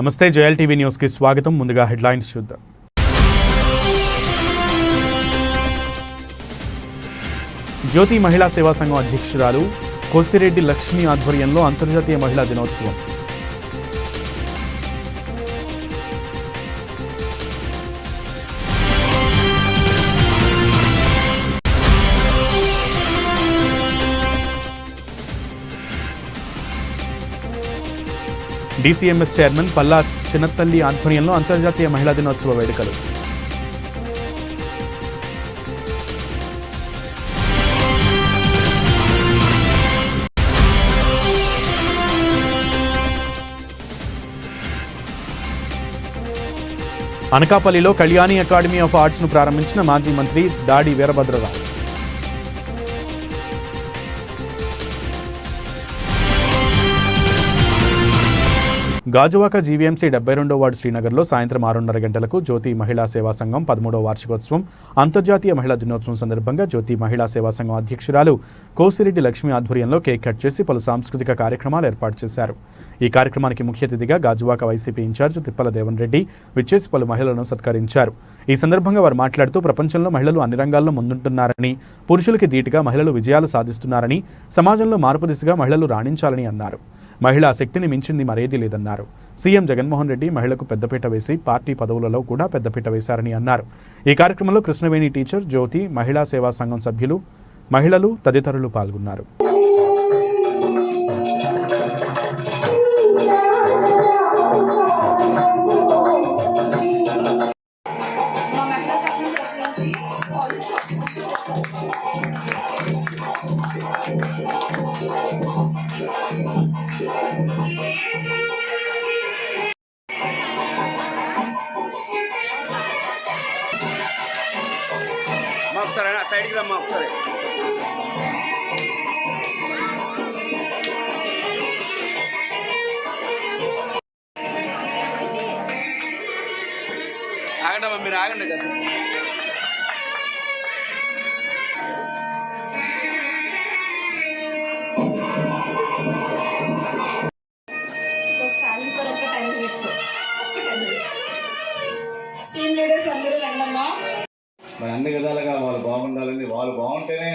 నమస్తే జయల్ TV news కి స్వాగతం. ముందుగా హెడ్లైన్స్ చూద్దాం. జ్యోతి మహిళా సేవా సంఘం అధ్యక్షురాలు కోసిరెడ్డి లక్ష్మి ఆధ్వర్యంలో అంతర్జాతీయ మహిళా దినోత్సవం. డీసీఎంఎస్ చైర్మన్ పల్లా చిన్నతల్లి ఆధ్వర్యంలో అంతర్జాతీయ మహిళా దినోత్సవ వేడుకలు. అనకాపల్లిలో కళ్యాణి అకాడమీ ఆఫ్ ఆర్ట్స్ ను ప్రారంభించిన మాజీ మంత్రి దాడి వీరభద్రరావు. గాజువాక జీవీఎంసీ 72వ వార్డు శ్రీనగర్లో సాయంత్రం 6:30 గంటలకు జ్యోతి మహిళా సేవా సంఘం 13వ వార్షికోత్సవం అంతర్జాతీయ మహిళా దినోత్సవం సందర్భంగా జ్యోతి మహిళా సేవా సంఘం అధ్యక్షురాలు కోసిరెడ్డి లక్ష్మి ఆధ్వర్యంలో కేక్ కట్ చేసి పలు సాంస్కృతిక కార్యక్రమాలు ఏర్పాటు చేశారు. ఈ కార్యక్రమానికి ముఖ్య అతిథిగా గాజువాక వైసీపీ ఇన్ఛార్జ్ తిప్పల దేవన్ రెడ్డి విచ్చేసి పలు మహిళలను సత్కరించారు. ఈ సందర్భంగా వారు మాట్లాడుతూ ప్రపంచంలో మహిళలు అన్ని రంగాల్లో ముందుంటున్నారని, పురుషులకి ధీటుగా మహిళలు విజయాలు సాధిస్తున్నారని, సమాజంలో మార్పు దిశగా మహిళలు రాణించాలని అన్నారు. మహిళా శక్తిని మించింది మరేదీ లేదన్నారు. సీఎం జగన్మోహన్ రెడ్డి మహిళలకు పెద్దపీట వేసి పార్టీ పదవులలో కూడా పెద్దపీట వేశారని అన్నారు. ఈ కార్యక్రమంలో కృష్ణవేణి టీచర్, జ్యోతి మహిళా సేవా సంఘం సభ్యులు, మహిళలు తదితరులు పాల్గొన్నారు. ఒకసారి సైడ్కి రమ్మా ఒకసారి. ఆగండమ్మా, మీరు ఆగండి కదా. మరి అన్ని విధాలుగా వాళ్ళు బాగుండాలని, వాళ్ళు బాగుంటేనే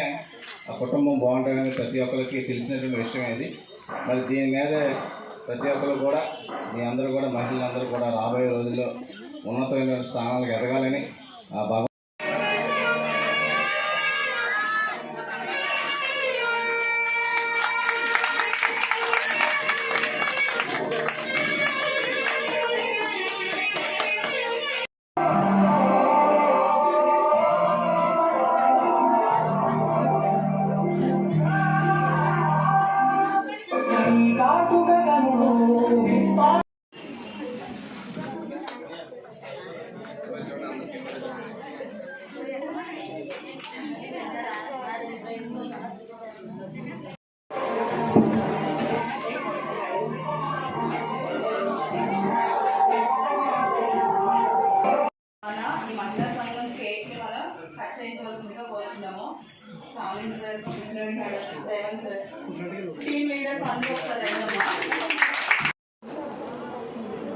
ఆ కుటుంబం బాగుంటుందని ప్రతి ఒక్కరికి తెలిసినటువంటి విషయం ఇది. మరి దీని మీద ప్రతి ఒక్కరు కూడా, మీ అందరూ కూడా, మహిళలందరూ కూడా రాబోయే రోజుల్లో ఉన్నతమైన స్థానాలకు ఎదగాలని ఆ భగవంతుడు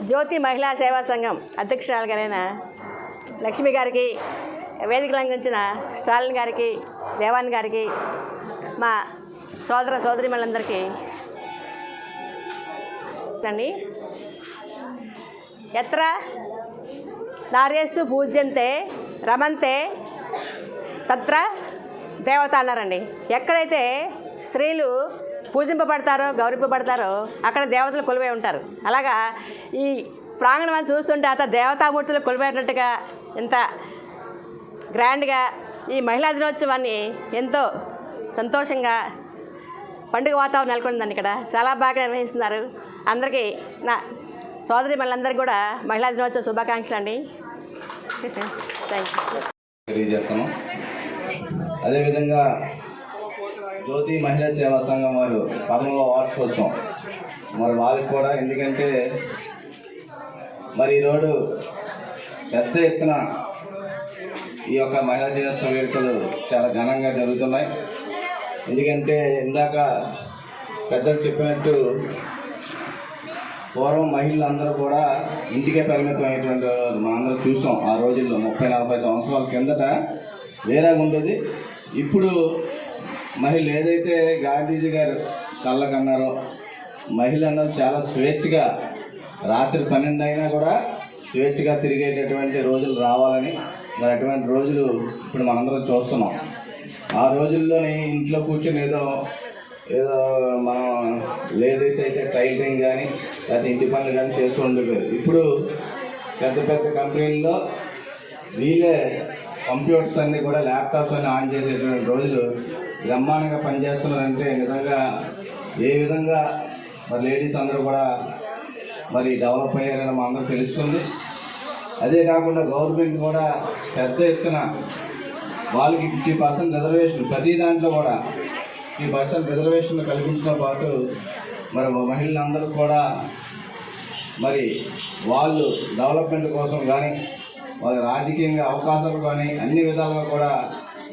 జ్యోతి మహిళా సేవా సంఘం అధ్యక్షురాలు గారైన లక్ష్మి గారికి, వేదిక లంఘించిన స్టాలిన్ గారికి, దేవాన్ గారికి, మా సోదర సోదరిమణులందరికీ అండి. ఎత్ర నార్యేసు పూజ్యంతే రమంతే తత్ర దేవత అన్నారండి. ఎక్కడైతే స్త్రీలు పూజింపబడతారో, గౌరవింపబడతారో అక్కడ దేవతలు కొలువై ఉంటారు. అలాగా ఈ ప్రాంగణం చూస్తుంటే అంత దేవతామూర్తులు కొలువైనట్టుగా, ఎంత గ్రాండ్గా ఈ మహిళా దినోత్సవాన్ని ఎంతో సంతోషంగా పండుగ వాతావరణం నెలకొందండి. ఇక్కడ చాలా బాగా నిర్వహిస్తున్నారు. అందరికీ నా సోదరి మళ్ళందరికీ కూడా మహిళా దినోత్సవ శుభాకాంక్షలు అండి. Thank you. తెలియజేస్తాను. అదేవిధంగా జ్యోతి మహిళా సేవా సంఘం వారు 13వ వార్షికోత్సవం మరి వాళ్ళకి కూడా, ఎందుకంటే మరి ఈరోజు పెద్ద ఎత్తున ఈ యొక్క మహిళా దినోత్సవ వేడుకలు చాలా ఘనంగా జరుగుతున్నాయి. ఎందుకంటే ఇందాక పెద్దలు చెప్పినట్టు పూర్వం మహిళలందరూ కూడా ఇంటికే పరిమితం అయినటువంటి మనందరూ చూసాం. ఆ రోజుల్లో 30-40 సంవత్సరాల కిందట వేరేగా ఉండేది. ఇప్పుడు మహిళలు ఏదైతే గాంధీజీ గారు కళ్ళకన్నారో మహిళ అన్నది చాలా స్వేచ్ఛగా రాత్రి 12 అయినా కూడా స్వేచ్ఛగా తిరిగేటటువంటి రోజులు రావాలని, మరి అటువంటి రోజులు ఇప్పుడు మనందరం చూస్తున్నాం. ఆ రోజుల్లోని ఇంట్లో కూర్చొని ఏదో మనం లేడీస్ అయితే టైలరింగ్ కానీ లేకపోతే ఇంటి పనులు కానీ చేస్తూ ఉండేవారు. ఇప్పుడు పెద్ద పెద్ద కంపెనీల్లో వీళ్ళే కంప్యూటర్స్ అన్నీ కూడా ల్యాప్టాప్స్ అన్నీ ఆన్ చేసేటువంటి రోజులు బ్రహ్మాండంగా పనిచేస్తున్నారంటే నిజంగా ఏ విధంగా మరి లేడీస్ అందరూ కూడా మరి డెవలప్ అయ్యారని మా అందరూ తెలుస్తుంది. అదే కాకుండా గవర్నమెంట్ కూడా పెద్ద ఎత్తున వాళ్ళకి 50% రిజర్వేషన్, ప్రతి దాంట్లో కూడా 50% రిజర్వేషన్ కల్పించడం పాటు మరి మహిళలందరూ కూడా మరి వాళ్ళు డెవలప్మెంట్ కోసం కానీ వాళ్ళ రాజకీయంగా అవకాశాలు కానీ అన్ని విధాలుగా కూడా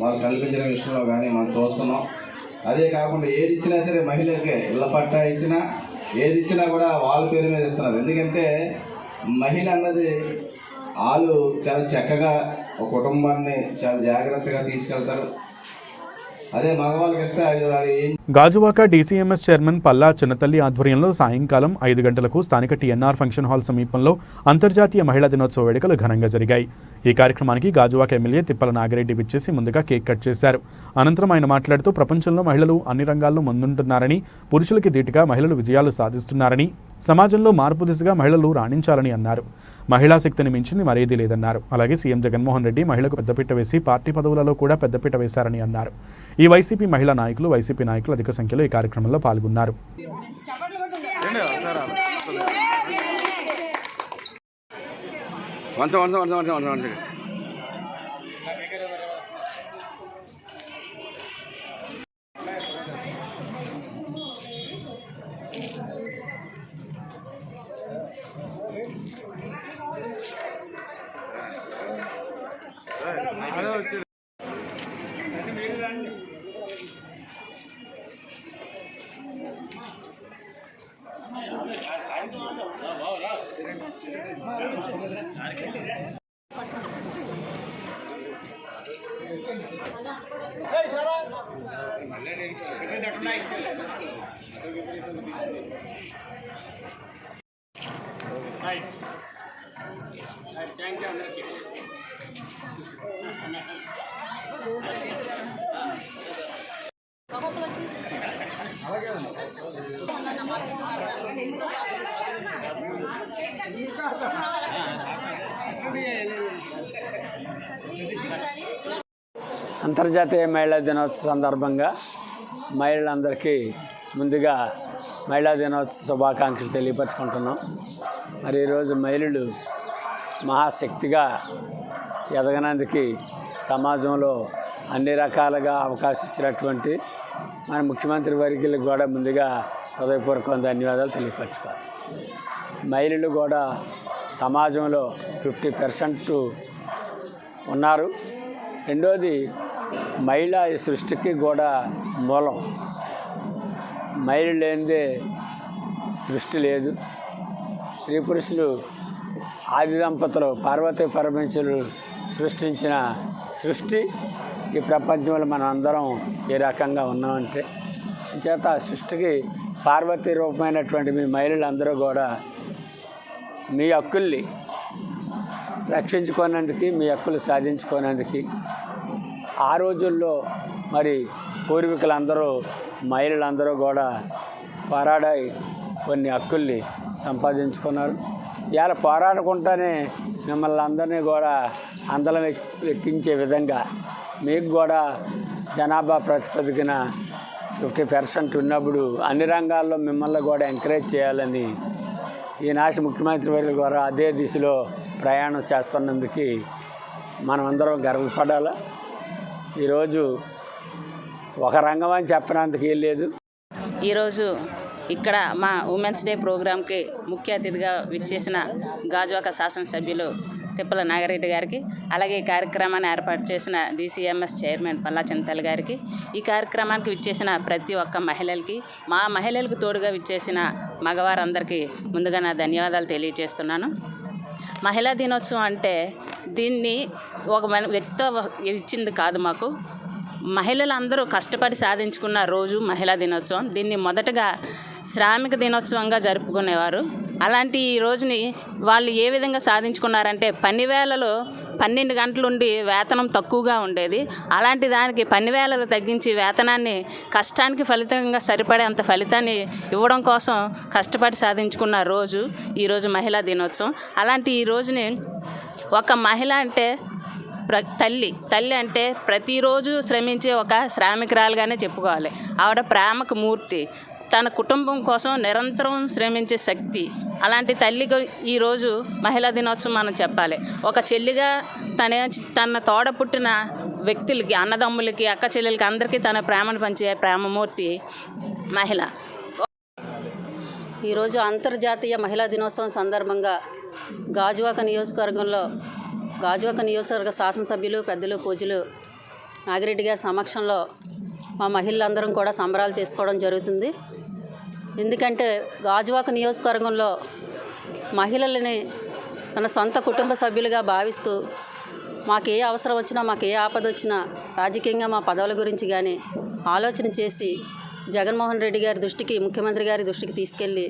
వాళ్ళు కల్పించిన విషయంలో కానీ మనం చూస్తున్నాం. అదే కాకుండా ఏది ఇచ్చినా సరే మహిళలకే ఇళ్ళ పట్టా ఇచ్చినా ఏది ఇచ్చినా కూడా వాళ్ళ పేరు మీద ఇస్తున్నారు. ఎందుకంటే మహిళ అన్నది వాళ్ళు చాలా చక్కగా ఒక కుటుంబాన్ని చాలా జాగ్రత్తగా తీసుకెళ్తారు. అదే మగవాళ్ళకి ఇస్తే గాజువాక డీసీఎంఎస్ చైర్మన్ పల్లా చిన్నతల్లి ఆధ్వర్యంలో సాయంకాలం 5 గంటలకు స్థానిక టీఎన్ఆర్ ఫంక్షన్ హాల్ సమీపంలో అంతర్జాతీయ మహిళా దినోత్సవ వేడుకలు ఘనంగా జరిగాయి. ఈ కార్యక్రమానికి గాజువాక ఎమ్మెల్యే తిప్పల నాగిరెడ్డి విచ్చేసి ముందుగా కేక్ కట్ చేశారు. అనంతరం ఆయన మాట్లాడుతూ ప్రపంచంలో మహిళలు అన్ని రంగాల్లో ముందుంటున్నారని, పురుషులకి ధీటుగా మహిళలు విజయాలు సాధిస్తున్నారని, సమాజంలో మార్పు దిశగా మహిళలు రాణించాలని అన్నారు. మహిళా శక్తిని మించింది మరేదీ లేదన్నారు. అలాగే సీఎం జగన్మోహన్ రెడ్డి మహిళలకు పెద్దపీట వేసి పార్టీ పదవులలో కూడా పెద్దపీట వేశారని అన్నారు. ఈ వైసీపీ మహిళా నాయకులు, వైసీపీ నాయకులు అధిక సంఖ్యలో ఈ కార్యక్రమంలో పాల్గొన్నారు. అంతర్జాతీయ మహిళా దినోత్సవ సందర్భంగా మహిళలందరికీ ముందుగా మహిళా దినోత్సవ శుభాకాంక్షలు తెలియపరచుకుంటున్నాం. మరి ఈరోజు మహిళలు మహాశక్తిగా ఎదగనందుకు సమాజంలో అన్ని రకాలుగా అవకాశం ఇచ్చినటువంటి మన ముఖ్యమంత్రి వర్యులకు కూడా ముందుగా హృదయపూర్వక ధన్యవాదాలు తెలియపరచుకోవాలి. మహిళలు కూడా సమాజంలో 50% ఉన్నారు. రెండోది మహిళ ఈ సృష్టికి కూడా మూలం. మహిళ లేనిదే సృష్టి లేదు. స్త్రీ పురుషులు ఆది దంపతులు పార్వతీ పరమేశ్వరులు సృష్టించిన సృష్టి ఈ ప్రపంచంలో మనం అందరం ఏ రకంగా ఉన్నామంటే చేత ఆ సృష్టికి పార్వతీ రూపమైనటువంటి మీ మహిళలందరూ కూడా మీ హక్కుల్ని రక్షించుకోనందుకు, మీ హక్కులు సాధించుకోనందుకు ఆ రోజుల్లో మరి పూర్వీకులందరూ మహిళలందరూ కూడా పోరాడి కొన్ని హక్కుల్ని సంపాదించుకున్నారు. ఇవాళ పోరాడుకుంటానే మిమ్మల్ని అందరినీ కూడా అందలం ఎక్కించే విధంగా మీకు కూడా జనాభా ప్రాతిపదికన 50% ఉన్నప్పుడు అన్ని రంగాల్లో మిమ్మల్ని కూడా ఎంకరేజ్ చేయాలని ఈనాటి ముఖ్యమంత్రి వర్యుల ద్వారా అదే దిశలో ప్రయాణం చేస్తున్నందుకు మనమందరం గర్వపడాలి. ఈరోజు ఒక రంగం అని చెప్పడానికి ఏం లేదు. ఈరోజు ఇక్కడ మా ఉమెన్స్ డే ప్రోగ్రాంకి ముఖ్య అతిథిగా విచ్చేసిన గాజువాక శాసనసభ్యులు తిప్పల నాగిరెడ్డి గారికి, అలాగే ఈ కార్యక్రమాన్ని ఏర్పాటు చేసిన DCMS చైర్మన్ పల్లా చింతల్ గారికి, ఈ కార్యక్రమానికి విచ్చేసిన ప్రతి ఒక్క మహిళలకి, మా మహిళలకు తోడుగా విచ్చేసిన మగవారందరికీ ముందుగా నా ధన్యవాదాలు తెలియజేస్తున్నాను. మహిళా దినోత్సవం అంటే దీన్ని ఒక వ్యక్తితో ఇచ్చింది కాదు, మాకు మహిళలందరూ కష్టపడి సాధించుకున్న రోజు మహిళా దినోత్సవం. దీన్ని మొదటగా శ్రామిక దినోత్సవంగా జరుపుకునేవారు. అలాంటి ఈ రోజుని వాళ్ళు ఏ విధంగా సాధించుకున్నారంటే, పని వేళలో 12 గంటలుండి వేతనం తక్కువగా ఉండేది. అలాంటి దానికి పని వేళలు తగ్గించి వేతనాన్ని కష్టానికి ఫలితంగా సరిపడేంత ఫలితాన్ని ఇవ్వడం కోసం కష్టపడి సాధించుకున్న రోజు ఈరోజు మహిళా దినోత్సవం. అలాంటి ఈ రోజుని ఒక మహిళ అంటే తల్లి అంటే ప్రతిరోజు శ్రమించే ఒక శ్రామికురాలుగానే చెప్పుకోవాలి. ఆవిడ ప్రేమకు మూర్తి, తన కుటుంబం కోసం నిరంతరం శ్రమించే శక్తి. అలాంటి తల్లికి ఈరోజు మహిళా దినోత్సవం మనం చెప్పాలి. ఒక చెల్లిగా తన తోడ పుట్టిన వ్యక్తులకి, అన్నదమ్ములకి, అక్క చెల్లెలకి అందరికీ తన ప్రేమను పంచే ప్రేమమూర్తి మహిళ. ఈరోజు అంతర్జాతీయ మహిళా దినోత్సవం సందర్భంగా గాజువాక నియోజకవర్గ శాసనసభ్యులు పెద్దలు పూజలు నాగిరెడ్డి గారి సమక్షంలో మా మహిళలందరం కూడా సంబరాలు చేసుకోవడం జరుగుతుంది. ఎందుకంటే గాజువాక నియోజకవర్గంలో మహిళలని తన సొంత కుటుంబ సభ్యులుగా భావిస్తూ మాకు ఏ అవసరం వచ్చినా, మాకు ఏ ఆపద వచ్చినా రాజకీయంగా మా పదవుల గురించి కానీ ఆలోచన చేసి జగన్మోహన్ రెడ్డి గారి దృష్టికి, ముఖ్యమంత్రి గారి దృష్టికి తీసుకెళ్ళి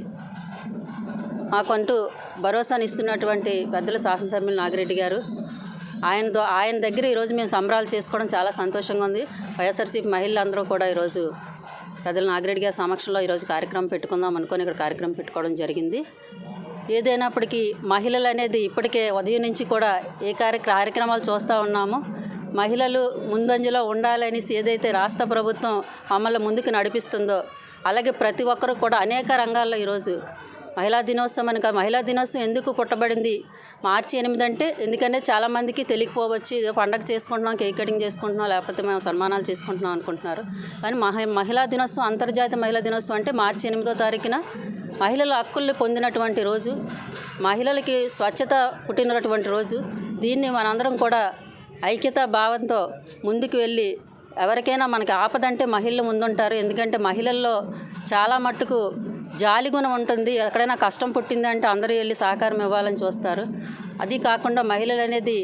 మాకంటూ భరోసాని ఇస్తున్నటువంటి పెద్దల శాసనసభ్యులు నాగిరెడ్డి గారు, ఆయన దగ్గర ఈరోజు మేము సంబరాలు చేసుకోవడం చాలా సంతోషంగా ఉంది. వైఎస్ఆర్సీపీ మహిళలందరూ కూడా ఈరోజు పెద్దల నాగిరెడ్డి గారి సమక్షంలో ఈరోజు కార్యక్రమం పెట్టుకుందాం అనుకొని ఇక్కడ కార్యక్రమం పెట్టుకోవడం జరిగింది. ఏదైనప్పటికీ మహిళలు అనేది ఇప్పటికే ఉదయం నుంచి కూడా ఏ కార్యక్రమాలు చూస్తూ ఉన్నామో, మహిళలు ముందంజలో ఉండాలనేసి ఏదైతే రాష్ట్ర ప్రభుత్వం మమ్మల్ని ముందుకు నడిపిస్తుందో, అలాగే ప్రతి ఒక్కరు కూడా అనేక రంగాల్లో ఈరోజు మహిళా దినోత్సవం ఎందుకు పుట్టబడింది మార్చి 8 అంటే, ఎందుకంటే చాలామందికి తెలియకపోవచ్చు. ఏదో పండగ చేసుకుంటున్నాం, కేక్ కటింగ్ చేసుకుంటున్నాం, లేకపోతే మేము సన్మానాలు చేసుకుంటున్నాం అనుకుంటున్నారు. కానీ మహిళా దినోత్సవం, అంతర్జాతీయ మహిళా దినోత్సవం అంటే మార్చి 8వ తారీఖున మహిళల హక్కుల్ని పొందినటువంటి రోజు, మహిళలకి స్వచ్ఛత పుట్టినటువంటి రోజు. దీన్ని మనందరం కూడా ఐక్యతా భావంతో ముందుకు వెళ్ళి, ఎవరికైనా మనకి ఆపదంటే మహిళలు ముందుంటారు. ఎందుకంటే మహిళల్లో చాలా మట్టుకు జాలిగుణం ఉంటుంది. ఎక్కడైనా కష్టం పుట్టిందంటే అందరూ వెళ్ళి సహకారం ఇవ్వాలని చూస్తారు. అది కాకుండా మహిళలు అనేది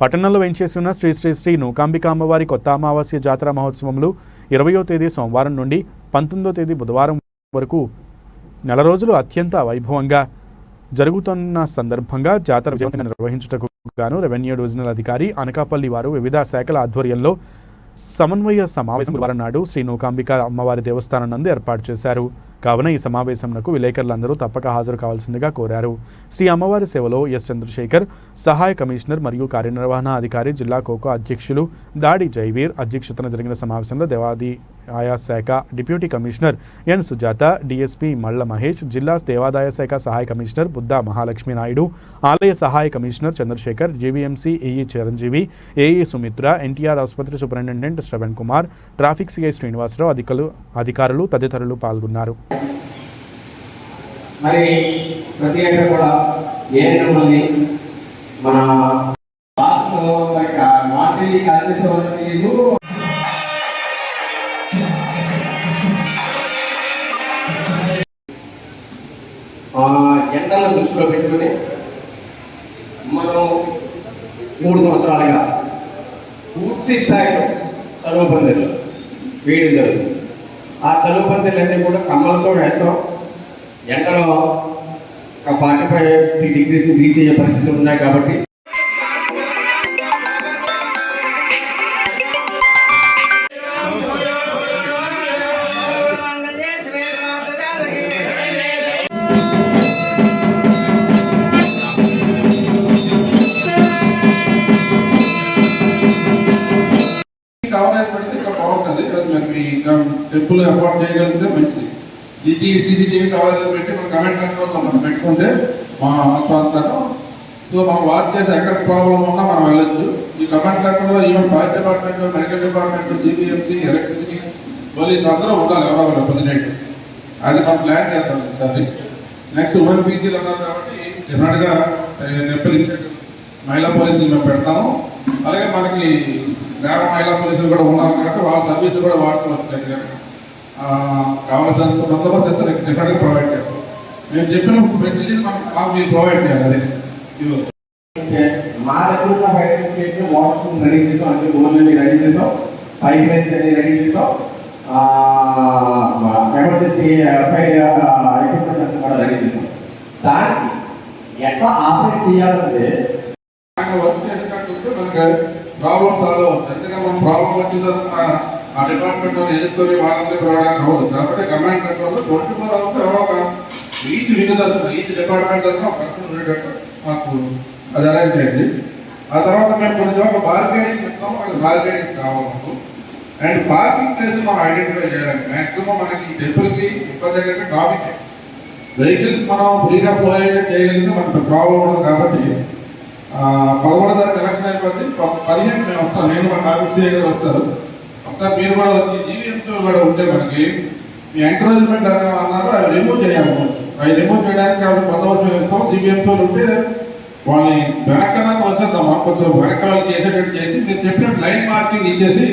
పట్టణంలో వెంచేసి ఉన్న శ్రీ శ్రీ శ్రీ నూకాంబిక అమ్మవారి కొత్త అమావాస్య జాతర మహోత్సవములు 20వ తేదీ సోమవారం నుండి 19వ తేదీ బుధవారం వరకు నెల రోజులు అత్యంత వైభవంగా జరుగుతున్న సందర్భంగా జాతర విజయవంతంగా నిర్వహించుటకు గాను రెవెన్యూ డివిజనల్ అధికారి అనకాపల్లి వారు వివిధ శాఖల ఆధ్వర్యంలో సమన్వయ సమావేశం గురువారం నాడు శ్రీ నూకాంబిక అమ్మవారి దేవస్థానం నందు ఏర్పాటు చేశారు. కావున ఈ సమావేశంకు విలేకరులందరూ తప్పక హాజరు కావాల్సిందిగా కోరారు. శ్రీ అమ్మవారి సేవలో ఎస్ చంద్రశేఖర్, సహాయ కమిషనర్ మరియు కార్యనిర్వహణ అధికారి, జిల్లా కోకో అధ్యక్షులు దాడి జైవీర్ అధ్యక్షతన జరిగిన సమావేశంలో దేవాదాయ శాఖ deputy commissioner N Sujatha, DSP Malla Mahesh, జిల్లా దేవాదాయ శాఖ సహాయ కమిషనర్ బుద్ధా మహాలక్ష్మి నాయుడు, ఆలయ సహాయ commissioner Chandrasekhar, GVMC AE Chiranjeevi, AE Sumitra, NTR ఆసుపత్రి superintendent Shravan Kumar, traffic CI Srinivasarao అధికారులు తదితరులు పాల్గొన్నారు. మరి ప్రతి ఏటా కూడా ఏడు మంది మన మాటలు కలిసేవాళ్ళు ఎండలను దృష్టిలో పెట్టుకుని మనం 3 సంవత్సరాలుగా పూర్తి స్థాయిలో చదువు పందిళ్ళు వేయడం జరుగుతుంది. ఆ చదువు పందిళ్ళన్నీ కూడా కమ్మలతో వేస్తాం. ఎండలో ఒక 45 డిగ్రీస్ రీచ్ అయ్యే పరిస్థితులు ఉన్నాయి. కాబట్టి టెంపుల్ అఫోర్డ్ చేయగలిగితే మంచిది. సీసీటీవీ కావాలని పెట్టి మనం కమెంట్ కంట్రోల్లో మనం పెట్టుకుంటే మా ప్రాంతాల్లో సో మనం వాచ్ చేసి ఎక్కడ ప్రాబ్లం ఉన్నా మనం వెళ్ళొచ్చు. ఈ కమెంట్ కంట్రోల్లో even fire department, medical department, GPMC, electricity, police అందరూ ఉండాలి. ఎవరో రిప్రజెంటేటివ్. అది మనం ప్లాన్ చేస్తాం ఈసారి. నెక్స్ట్ ఓఎన్పీసీలు అన్నారు కాబట్టి డెఫినెట్గా నెప్పలు మహిళా పోలీసులు మేము పెడతాము. అలాగే మనకి గ్రామ మహిళా పోలీసులు కూడా ఉన్నారు కాబట్టి వాళ్ళ సర్వీసులు కూడా వాడుకోవచ్చు. దగ్గర కావాల్సినంత బందోబస్తు ఎంత డెఫినెట్గా ప్రొవైడ్ చేస్తాం. మేము చెప్పిన ఫెసిలిటీస్ మాకు మీరు ప్రొవైడ్ చేయాలి. అదే మా దగ్గర ఉన్న ఫైర్ సర్టిఫికేట్ బాక్స్ రెడీ చేసాం, అంటే గోల్ని రెడీ చేసాం, పైప్ లైన్స్ అన్ని రెడీ చేసాం, ఎమర్జెన్సీ ఫైర్ ఎక్విప్మెంట్ అంతా కూడా రెడీ చేసాం. దానికి ఎట్లా ఆపరేట్ చేయాలంటే వర్క్ చేసేటట్టు మనకి ప్రాబ్లమ్ సాల్వ్ అవుతుంది. ఎందుకంటే మనం ప్రాబ్లం వచ్చిన ఆ డిపార్ట్మెంట్ ఎదుర్కొని వాళ్ళందరూ రావడానికి అవ్వదు. కాబట్టి కమాండ్ కంట్రోల్ 24 అవర్స్ ఎవరో ఒక ఈచ్ వింగ్ తరఫున ఈచ్ డిపార్ట్మెంట్ తరఫున ఒక పర్సన్ ఉండేటట్టు మాకు అది అరేంజ్ చేయండి. ఆ తర్వాత మేము కొన్ని చోట్ల బార్గెనింగ్ చెప్తాము, అక్కడ బార్గెనింగ్స్ కావాలి మాకు. అండ్ పార్కింగ్ ప్లేస్ మనం ఐడెంటిఫై చేయాలి. మ్యాక్సిమం మనకి టెంపుల్కి ఇబ్బంది ఏంటంటే ట్రాఫిక్ వెహికల్స్ మనం ఫ్రీగా ఫ్లో అయ్యేది చేయగలిగితే మనకు ప్రాబ్లం ఉండదు. కాబట్టి 11వ తారీఖు ఎలక్షన్ అయిపోతే 15 మేము వస్తాం. నేను మన ఆఫీసీ గారు వస్తారు. ఒకసారి మీరు కూడా వచ్చి జీవీఎంసీ కూడా ఉంటే మనకి మీ ఎంకరేజ్మెంట్ అన్నారు, అవి రిమూవ్ చేయాలి. అవి రిమూవ్ చేయడానికి అవి బందోబస్తు చేస్తాం. జీవీఎంసీలు ఉంటే వాళ్ళని వెనకన్నా వస్తుందాం, కొంచెం వెనక వాళ్ళు చేసేటట్టు చేసి మీరు చెప్పినట్టు లైన్ మార్కింగ్ ఇచ్చేసి.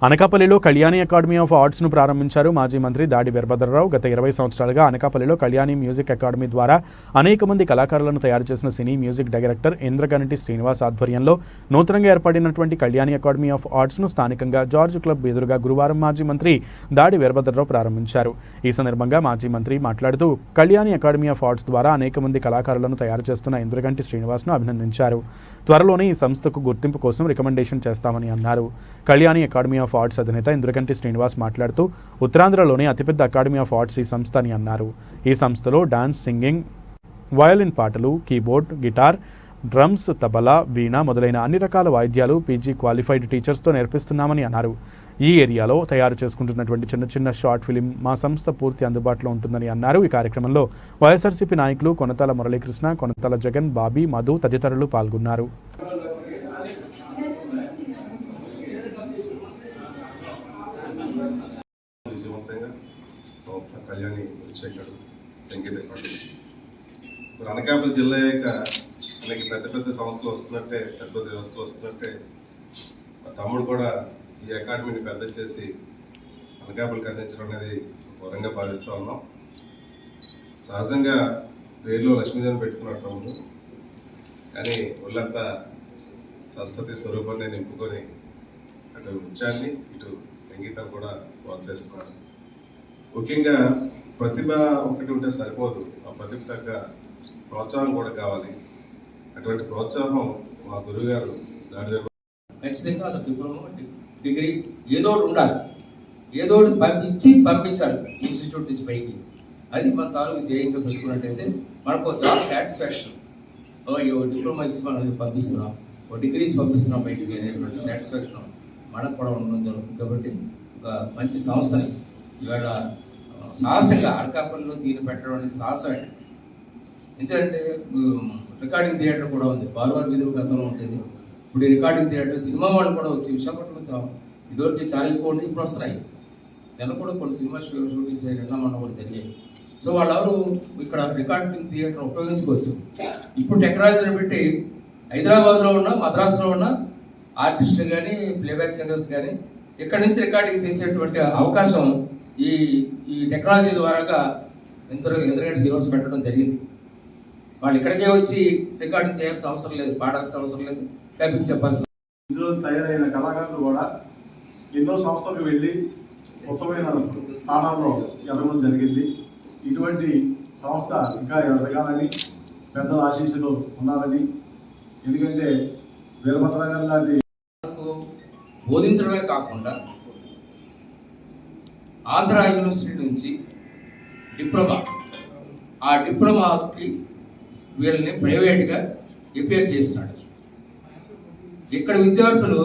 అనకాపల్లిలో కళ్యాణి అకాడమీ ఆఫ్ ఆర్ట్స్ను ప్రారంభించారు మాజీ మంత్రి దాడి వీరభద్రరావు. గత 20 సంవత్సరాలుగా అనకాపల్లిలో కళ్యాణి మ్యూజిక్ అకాడమీ ద్వారా అనేక మంది కళాకారులను తయారు చేసిన సినీ మ్యూజిక్ డైరెక్టర్ ఇంద్రగంటి శ్రీనివాస్ ఆధ్వర్యంలో నూతనంగా ఏర్పడినటువంటి కళ్యాణి అకాడమీ ఆఫ్ ఆర్ట్స్ను స్థానికంగా జార్జ్ క్లబ్ ఎదురుగా గురువారం మాజీ మంత్రి దాడి వీరభద్రరావు ప్రారంభించారు. ఈ సందర్భంగా మాజీ మంత్రి మాట్లాడుతూ కళ్యాణి అకాడమీ ఆఫ్ ఆర్ట్స్ ద్వారా అనేక మంది కళాకారులను తయారు చేస్తున్న ఇంద్రగంటి శ్రీనివాస్ను అభినందించారు. త్వరలోనే ఈ సంస్థకు గుర్తింపు కోసం రికమెండేషన్ చేస్తామని అన్నారు. కళ్యాణి అకాడమీ ఆఫ్ ఆర్ట్స్ అధినేత ఇంద్రగంటి శ్రీనివాస్ మాట్లాడుతూ ఉత్తరాంధ్రలోనే అతిపెద్ద అకాడమీ ఆఫ్ ఆర్ట్స్ ఈ సంస్థ అని అన్నారు. ఈ సంస్థలో డాన్స్, సింగింగ్, వయోలిన్ పాటలు, కీబోర్డ్, గిటార్, డ్రమ్స్, తబలా, వీణ మొదలైన అన్ని రకాల వాయిద్యాలు పీజీ క్వాలిఫైడ్ టీచర్స్తో నేర్పిస్తున్నామని అన్నారు. ఈ ఏరియాలో తయారు చేసుకుంటున్నటువంటి చిన్న చిన్న షార్ట్ ఫిలిం మా సంస్థ పూర్తి అందుబాటులో ఉంటుందని అన్నారు. ఈ కార్యక్రమంలో వైఎస్ఆర్సీపీ నాయకులు కొనతాల మురళీకృష్ణ, కొనతాల జగన్, బాబీ, మధు తదితరులు పాల్గొన్నారు. సంస్థ కళ్యాణి వచ్చేటాడు సంగీత అకాడమీ. ఇప్పుడు అనకాపల్లి జిల్లా యొక్క మనకి పెద్ద పెద్ద సంస్థలు వస్తున్నట్టే, పెద్ద పెద్ద వ్యవస్థలు వస్తున్నట్టే మా తమ్ముడు కూడా ఈ అకాడమీని పెద్ద చేసి అనకాపల్లికి అందించడం అనేది వరంగా భావిస్తూ ఉన్నాం. సహజంగా పేరులో లక్ష్మీదేవిని పెట్టుకున్న తమ్ముడు, కానీ ఒళ్ళంతా సరస్వతి స్వరూపాన్ని నింపుకొని అటు నృత్యాన్ని ఇటు సంగీతం కూడా ప్రోత్సహిస్తున్నారు. ముఖ్యంగా ప్రతిభ ఒకటి ఉంటే సరిపోదు, ఆ ప్రతిభ తగ్గ ప్రోత్సాహం కూడా కావాలి. అటువంటి ప్రోత్సాహం మా గురువుగారు ఖచ్చితంగా అది డిప్లొమా, డిగ్రీ ఏదో ఒకటి ఉండాలి, ఏదో ఒకటి పంపించాలి ఇన్స్టిట్యూట్ నుంచి పైకి. అది మన తాలూకు జయంగా పెట్టుకున్నట్టయితే మనకు జాబ్ సాటిస్ఫాక్షన్. డిప్లొమా ఇచ్చి మనం పంపిస్తున్నాం, ఒక డిగ్రీ ఇచ్చి పంపిస్తున్నాం బయటికి అనేటువంటి సాటిస్ఫాక్షన్ మనకు కూడా ఉండడం జరుగుతుంది. కాబట్టి ఒక మంచి సంస్థని ఇవాళ సాహసంగా అనకాపల్లిలో దీన్ని పెట్టడం అనేది సాహసమే. ఎందుకంటే రికార్డింగ్ థియేటర్ కూడా ఉంది, బాలువారి వీధులు గతంలో ఉంటుంది. ఇప్పుడు ఈ రికార్డింగ్ థియేటర్ సినిమా వాళ్ళు కూడా వచ్చి విశాఖపట్నంలో ఇదివరకు చాలా ఎక్కువ ఉండి ఇప్పుడు వస్తున్నాయి. నేను కూడా కొన్ని సినిమా షూటింగ్స్ నిన్న మొన్న కూడా జరిగాయి. సో వాళ్ళెవరు ఇక్కడ రికార్డింగ్ థియేటర్ ఉపయోగించుకోవచ్చు. ఇప్పుడు టెక్నాలజీని పెట్టి హైదరాబాద్లో ఉన్న, మద్రాసులో ఉన్న ఆర్టిస్టులు కానీ, ప్లేబ్యాక్ సింగర్స్ కానీ ఇక్కడ నుంచి రికార్డింగ్ చేసేటువంటి అవకాశం ఈ టెక్నాలజీ ద్వారాగా ఇంద్రగంటి శ్రీనివాస్ పెట్టడం జరిగింది. వాళ్ళు ఇక్కడికే వచ్చి రికార్డింగ్ చేయాల్సిన అవసరం లేదు, పాడాల్సిన అవసరం లేదు, టైపింగ్ చెప్పాల్సిన. ఇందులో తయారైన కళాకారులు కూడా ఎన్నో సంస్థలకు వెళ్ళి ఉత్తమమైన స్థానంలో ఎదగడం జరిగింది. ఇటువంటి సంస్థ ఇంకా ఎదగాలని పెద్దల ఆశీస్సులు ఉన్నారని, ఎందుకంటే వీరభద్ర గారు లాంటి బోధించడమే కాకుండా ఆంధ్ర యూనివర్సిటీ నుంచి డిప్లొమా, ఆ డిప్లొమాకి వీళ్ళని ప్రైవేట్గా ఎపేర్ చేస్తున్నాడు. ఇక్కడ విద్యార్థులు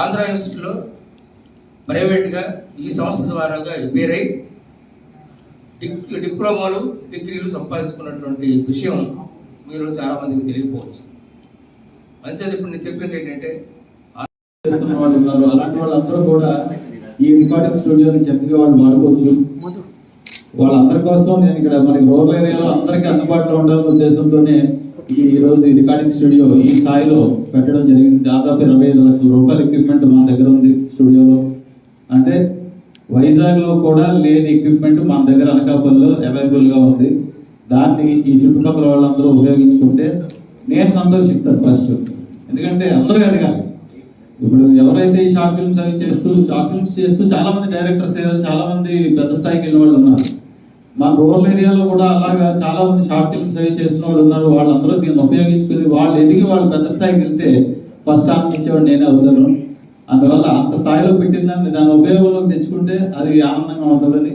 ఆంధ్ర యూనివర్సిటీలో ప్రైవేట్గా ఈ సంస్థ ద్వారాగా ఎపేర్ అయి డిప్లొమాలు, డిగ్రీలు సంపాదించుకున్నటువంటి విషయం మీరు చాలామందికి తెలియకపోవచ్చు. మంచిది. ఇప్పుడు నేను చెప్పింది ఏంటంటే వాళ్ళు ఉన్నారు, అలాంటి వాళ్ళందరూ కూడా ఈ రికార్డింగ్ స్టూడియోని చక్కగా వాళ్ళు వాడుకోవచ్చు. వాళ్ళందరి కోసం నేను ఇక్కడ మనకి రూరల్ ఏరియాలో అందరికీ అందుబాటులో ఉండాలనే ఉద్దేశంతోనే ఈరోజు ఈ రికార్డింగ్ స్టూడియో ఈ స్థాయిలో పెట్టడం జరిగింది. దాదాపు 25 లక్షల రూపాయల ఎక్విప్మెంట్ మన దగ్గర ఉంది స్టూడియోలో. అంటే వైజాగ్లో కూడా లేని ఎక్విప్మెంట్ మన దగ్గర అనకాపల్లిలో అవైలబుల్గా ఉంది. దాన్ని ఈ చుట్టుపక్కల వాళ్ళందరూ ఉపయోగించుకుంటే నేను సంతోషిస్తాను ఫస్ట్. ఎందుకంటే అందరూ ఎదగాలి. ఇప్పుడు ఎవరైతే ఈ షార్ట్ ఫిల్మ్స్ అవి చేస్తూ చాలా మంది డైరెక్టర్స్, చాలా మంది పెద్ద స్థాయికి వెళ్ళిన వాళ్ళు ఉన్నారు. మన రూరల్ ఏరియాలో కూడా అలాగా చాలా మంది షార్ట్ ఫిల్మ్స్ అవి చేస్తున్న వాళ్ళు ఉన్నారు. వాళ్ళందరూ దీన్ని ఉపయోగించుకుని వాళ్ళు ఎదిగి వాళ్ళు పెద్ద స్థాయికి వెళ్తే ఫస్ట్ ఆనందించేవాడు నేనే అవుతాను. అందువల్ల అంత స్థాయిలో పెట్టిందాన్ని దాని ఉపయోగంలోకి తెచ్చుకుంటే అది ఆనందంగా ఉంటుందని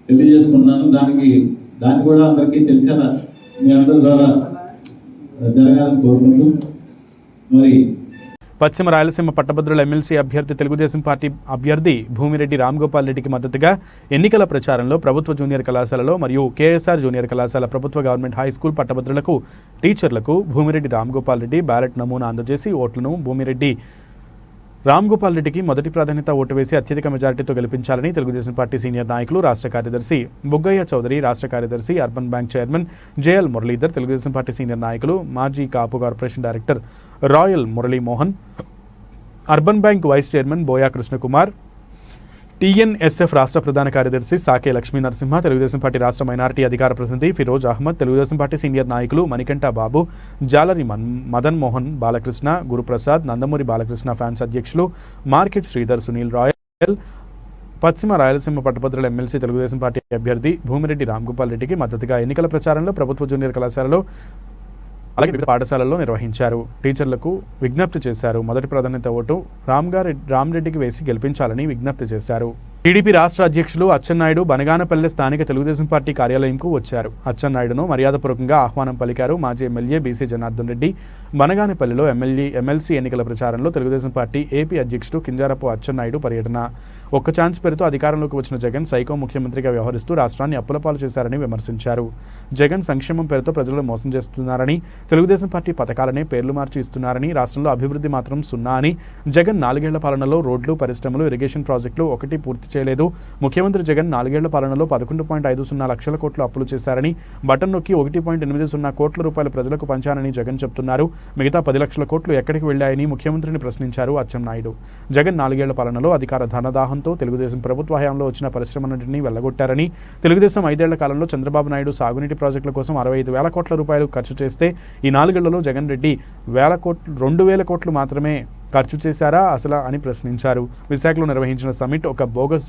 తెలియజేసుకున్నాను. దాన్ని కూడా అందరికీ తెలిసేలా మీ అందరి ద్వారా జరగాలని కోరుకుంటూ మరి పశ్చిమ రాయలసీమ పట్టభద్రుల ఎమ్మెల్సీ అభ్యర్థి తెలుగుదేశం పార్టీ అభ్యర్థి భూమిరెడ్డి రామ్గోపాల్ రెడ్డికి మద్దతుగా ఎన్నికల ప్రచారంలో ప్రభుత్వ జూనియర్ కళాశాలలో మరియు కేఎస్ఆర్ జూనియర్ కళాశాల ప్రభుత్వ గవర్నమెంట్ హై స్కూల్ పట్టభద్రులకు టీచర్లకు భూమిరెడ్డి రామ్గోపాల్ రెడ్డి బ్యాలెట్ నమూనా అందజేసి ఓట్లను భూమిరెడ్డి రామ్గోపాల్ రెడ్డికి మొదటి ప్రాధాన్యత ఓటు వేసి అత్యధిక మెజారిటీతో గెలిపించాలని తెలుగుదేశం పార్టీ సీనియర్ నాయకులు రాష్ట్ర కార్యదర్శి బుగ్గయ్య చౌదరి, రాష్ట్ర కార్యదర్శి urban bank chairman JL Muralidhar, Telugu Desam party senior నాయకులు మాజీ Kapu corporation director Rayal Muralimohan, urban bank vice chairman Boya Krishnakumar, TNSF రాష్ట్ర ప్రధాన కార్యదర్శి సాకే లక్ష్మీ నరసింహ, తెలుగుదేశం పార్టీ రాష్ట్ర మైనారిటీ అధికార ప్రతినిధి ఫిరోజ్ అహ్మద్, తెలుగుదేశం పార్టీ సీనియర్ నాయకులు మణికంఠ బాబు, జాలరి మదన్ మోహన్ బాలకృష్ణ, గురుప్రసాద్, నందమూరి బాలకృష్ణ ఫ్యాన్స్ అధ్యక్షులు మార్కెట్ శ్రీధర్, సునీల్ రాయల్, పశ్చిమ రాయలసీమ పట్టభద్రుల ఎమ్మెల్సీ తెలుగుదేశం పార్టీ అభ్యర్థి భూమిరెడ్డి రామ్గోపాల్ రెడ్డికి మద్దతుగా ఎన్నికల ప్రచారంలో ప్రభుత్వ జూనియర్ కళాశాలలో అలాగే వివిధ పాఠశాలల్లో నిర్వహించారు. టీచర్లకు విజ్ఞప్తి చేశారు. మొదటి ప్రాధాన్యత ఓటు రామ్రెడ్డికి వేసి గెలిపించాలని విజ్ఞప్తి చేశారు. టీడీపీ రాష్ట్ర అధ్యక్షులు అచ్చెన్నాయుడు బనగానపల్లె స్థానిక తెలుగుదేశం పార్టీ కార్యాలయంకు వచ్చారు. అచ్చెన్నాయుడును మర్యాదపూర్వకంగా ఆహ్వానం పలికారు. మాజీ ఎమ్మెల్యే బీసీ జనార్దన్ రెడ్డి బనగానపల్లిలో ఎమ్మెల్సీ ఎన్నికల ప్రచారంలో తెలుగుదేశం పార్టీ ఏపీ అధ్యక్షుడు కింజారపు అచ్చెన్నాయుడు పర్యటన. ఒక్క ఛాన్స్ పేరుతో అధికారంలోకి వచ్చిన జగన్ సైకో ముఖ్యమంత్రిగా వ్యవహరిస్తూ రాష్ట్రాన్ని అప్పులపాలు చేశారని విమర్శించారు. జగన్ సంక్షేమం పేరుతో ప్రజలను మోసం చేస్తున్నారని, తెలుగుదేశం పార్టీ పథకాలనే పేర్లు మార్చి ఇస్తున్నారని, రాష్ట్రంలో అభివృద్ధి మాత్రం సున్నా అని, జగన్ 4 ఏళ్ల పాలనలో రోడ్లు, పరిశ్రమలు, ఇరిగేషన్ ప్రాజెక్టులు ఒకటి పూర్తి చేయలేదు. ముఖ్యమంత్రి జగన్ 4 ఏళ్ల పాలనలో 11.50 లక్షల కోట్లు అప్పులు చేశారని, బటన్ నొక్కి 1.80 కోట్ల రూపాయలు ప్రజలకు పంచానని జగన్ చెప్తున్నారు. మిగతా 10 లక్షల కోట్లు ఎక్కడికి వెళ్లాయని ముఖ్యమంత్రిని ప్రశ్నించారు అచ్చెన్నాయుడు. జగన్ 4 ఏళ్ల పాలనలో అధికార ధనదాహంతో తెలుగుదేశం ప్రభుత్వ హయాంలో వచ్చిన పరిశ్రమలన్నింటినీ వెళ్లగొట్టారని, తెలుగుదేశం 5 ఏళ్ల కాలంలో చంద్రబాబు నాయుడు సాగునీటి ప్రాజెక్టుల కోసం 65,000 కోట్ల రూపాయలు ఖర్చు చేస్తే ఈ 4 ఏళ్లలో జగన్ రెడ్డి 2,000 కోట్లు మాత్రమే ఖర్చు చేశారా అసలు అని ప్రశ్నించారు. విశాఖలో నిర్వహించిన సమిట్ ఒక బోగస్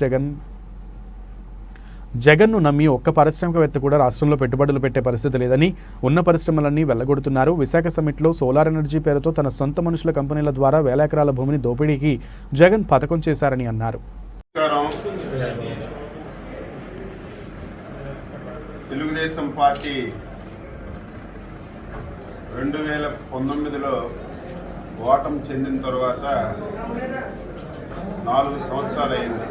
జగన్ను నమ్మి ఒక్క పారిశ్రామికవేత్త కూడా రాష్ట్రంలో పెట్టుబడులు పెట్టే పరిస్థితి లేదని, ఉన్న పరిశ్రమలన్నీ వెళ్లగొడుతున్నారు. విశాఖ సమిట్లో సోలార్ ఎనర్జీ పేరుతో తన సొంత మనుషుల కంపెనీల ద్వారా 1,000 ఎకరాల భూమిని దోపిడీకి జగన్ పథకం చేశారని అన్నారు. తెలుగుదేశం పార్టీ 2019లో ఓటమి చెందిన తర్వాత 4 సంవత్సరాలు అయింది.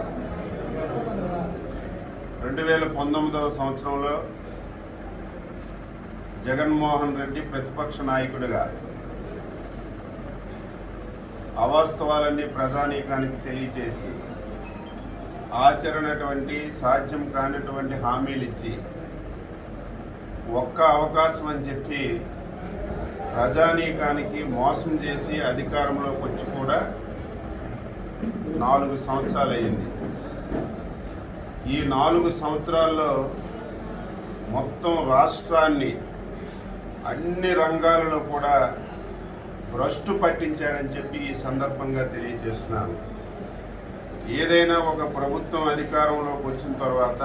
2019వ సంవత్సరంలో జగన్మోహన్ రెడ్డి ప్రతిపక్ష నాయకుడిగా అవాస్తవాలన్నీ ప్రజానీకానికి తెలియచేసి ఆచరణటువంటి సాధ్యం కానటువంటి హామీలు ఇచ్చి ఒక్క అవకాశం అని చెప్పి ప్రజానీకానికి మోసం చేసి అధికారంలోకి వచ్చి కూడా 4 సంవత్సరాలు అయింది. ఈ 4 సంవత్సరాల్లో మొత్తం రాష్ట్రాన్ని అన్ని రంగాలలో కూడా భ్రష్టు పట్టించాడని చెప్పి ఈ సందర్భంగా తెలియజేస్తున్నాను. ఏదైనా ఒక ప్రభుత్వం అధికారంలోకి వచ్చిన తర్వాత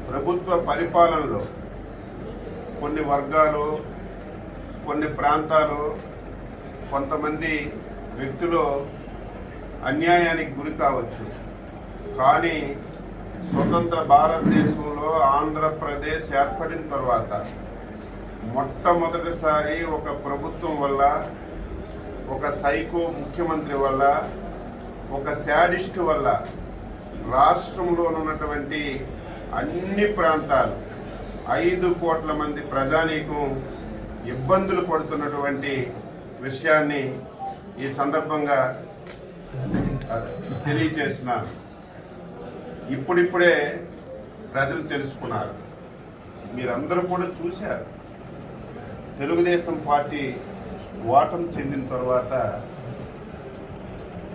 ప్రభుత్వ పరిపాలనలో కొన్ని వర్గాలు, కొన్ని ప్రాంతాలు, కొంతమంది వ్యక్తులు అన్యాయానికి గురి కావచ్చు. కానీ స్వతంత్ర భారతదేశంలో ఆంధ్రప్రదేశ్ ఏర్పడిన తర్వాత మొట్టమొదటిసారి ఒక ప్రభుత్వం వల్ల, ఒక సైకో ముఖ్యమంత్రి వల్ల, ఒక శాడిస్ట్ వల్ల రాష్ట్రంలో ఉన్నటువంటి అన్ని ప్రాంతాలు 5 కోట్ల మంది ప్రజానీకం ఇబ్బందులు పడుతున్నటువంటి విషయాన్ని ఈ సందర్భంగా తెలియచేస్తున్నాను. ఇప్పుడిప్పుడే ప్రజలు తెలుసుకున్నారు. మీరందరూ కూడా చూశారు. తెలుగుదేశం పార్టీ ఓటమి చెందిన తర్వాత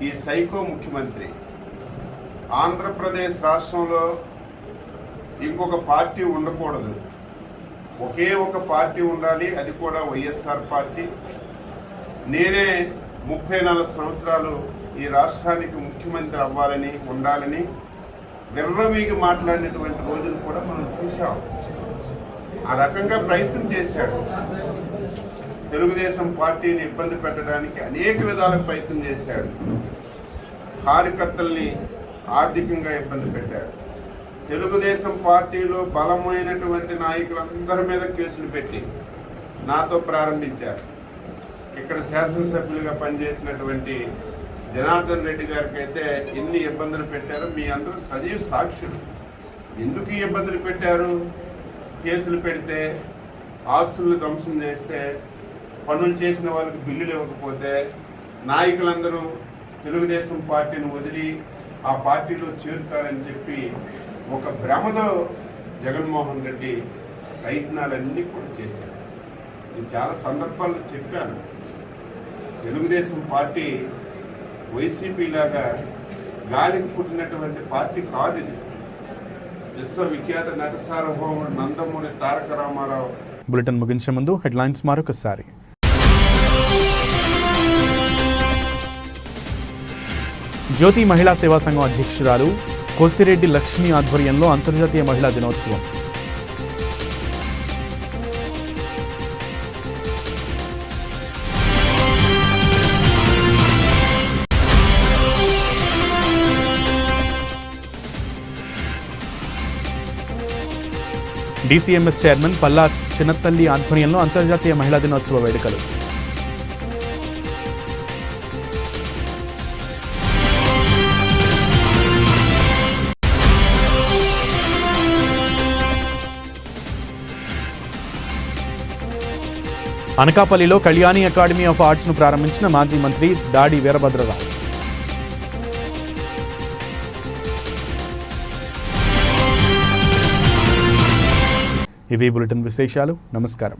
ఈ సైకో ముఖ్యమంత్రి ఆంధ్రప్రదేశ్ రాష్ట్రంలో ఇంకొక పార్టీ ఉండకూడదు, ఒకే ఒక పార్టీ ఉండాలి, అది కూడా వైఎస్ఆర్ పార్టీ. నేనే 34 సంవత్సరాలు ఈ రాష్ట్రానికి ముఖ్యమంత్రి అవ్వాలని ఉండాలని విర్రవీగి మాట్లాడినటువంటి రోజులు కూడా మనం చూసాం. ఆ రకంగా ప్రయత్నం చేశాడు. తెలుగుదేశం పార్టీని ఇబ్బంది పెట్టడానికి అనేక విధాల ప్రయత్నం చేశాడు. కార్యకర్తల్ని ఆర్థికంగా ఇబ్బంది పెట్టాడు. తెలుగుదేశం పార్టీలో బలమైనటువంటి నాయకులందరి మీద కేసులు పెట్టి నాతో ప్రారంభించారు. ఇక్కడ శాసనసభ్యులుగా పనిచేసినటువంటి జనార్దన్ రెడ్డి గారికి అయితే ఎన్ని ఇబ్బందులు పెట్టారో మీ అందరూ సజీవ సాక్షులు. ఎందుకు ఈ ఇబ్బందులు పెట్టారు? కేసులు పెడితే, ఆస్తులు ధ్వంసం చేస్తే, పనులు చేసిన వాళ్ళకి బిల్లులు ఇవ్వకపోతే నాయకులందరూ తెలుగుదేశం పార్టీని వదిలి ఆ పార్టీలో చేరుతారని చెప్పి ఒక భ్రమతో జగన్మోహన్ రెడ్డి ప్రయత్నాలన్నీ కూడా చేశారు. నేను చాలా సందర్భాల్లో చెప్పాను, తెలుగుదేశం పార్టీ వైసీపీ లాగా గాలికి పుట్టినటువంటి పార్టీ కాదు ఇది. విశ్వవిఖ్యాత నట సార్వభౌముడు నందమూరి తారక రామారావు. బులెటిన్ ముగించే ముందు హెడ్లైన్స్ మరొకసారి. జ్యోతి మహిళా సేవా సంఘం అధ్యక్షురాలు కోసిరెడ్డి లక్ష్మి ఆధ్వర్యంలో అంతర్జాతీయ మహిళా దినోత్సవం. డీసీఎంఎస్ చైర్మన్ పల్లా చిన్నతల్లి ఆధ్వర్యంలో అంతర్జాతీయ మహిళా దినోత్సవ వేడుకలు. అనకాపల్లిలో కళ్యాణి అకాడమీ ఆఫ్ ఆర్ట్స్ ను ప్రారంభించిన మాజీ మంత్రి దాడి వీరభద్రరావు. ఇవి బులెటిన్ విశేషాలు. నమస్కారం.